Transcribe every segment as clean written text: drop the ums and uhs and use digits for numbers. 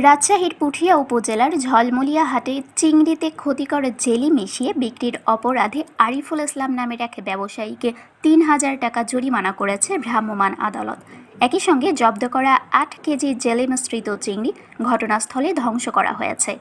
রাজশাহীর পুঠিয়া উপজেলার ঝলমলিয়া হাটে চিংড়িতে ক্ষতিকর জেলি মিশিয়ে বিক্রির অপরাধে আরিফুল ইসলাম নামের এক ব্যবসায়ীকে ৩,০০০ টাকা জরিমানা করেছে ভ্রাম্যমাণ আদালত। একই সঙ্গে জব্দ করা ৮ কেজি জেলি মিশ্রিত চিংড়ি ঘটনাস্থলে ধ্বংস করা হয়েছে।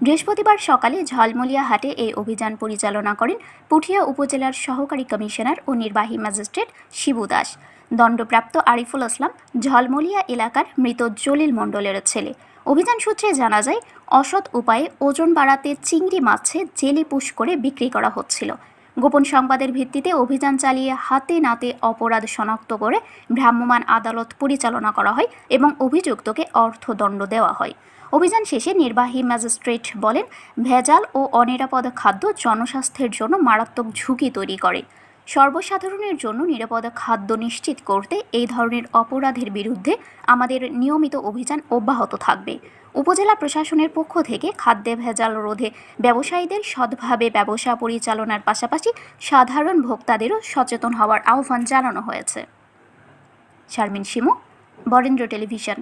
বৃহস্পতিবার সকালে ঝলমলিয়া হাটে এই অভিযান পরিচালনা করেন পুঠিয়া উপজেলার সহকারী কমিশনার ও নির্বাহী ম্যাজিস্ট্রেট শিবু দাস। দণ্ডপ্রাপ্ত আরিফুল ইসলাম ঝলমলিয়া এলাকার মৃত জলিল মণ্ডলের ছেলে। অভিযান সূত্রে জানা যায়, অসৎ উপায়ে ওজন বাড়াতে চিংড়ি মাছে জেলি পুশ করে বিক্রি করা হচ্ছিল। গোপন সংবাদের ভিত্তিতে অভিযান চালিয়ে হাতে নাতে অপরাধ শনাক্ত করে ভ্রাম্যমাণ আদালত পরিচালনা করা হয় এবং অভিযুক্তকে অর্থদণ্ড দেওয়া হয়। অভিযান শেষে নির্বাহী ম্যাজিস্ট্রেট বলেন, ভেজাল ও অনিরাপদ খাদ্য জনস্বাস্থ্যের জন্য মারাত্মক ঝুঁকি তৈরি করে। সর্বসাধারণের জন্য নিরাপদ খাদ্য নিশ্চিত করতে এই ধরনের অপরাধের বিরুদ্ধে আমাদের নিয়মিত অভিযান অব্যাহত থাকবে। উপজেলা প্রশাসনের পক্ষ থেকে খাদ্যে ভেজাল রোধে ব্যবসায়ীদের সৎভাবে ব্যবসা পরিচালনার পাশাপাশি সাধারণ ভোক্তাদেরও সচেতন হওয়ার আহ্বান জানানো হয়েছে। শারমিন শিমু, বরেন্দ্র টেলিভিশন।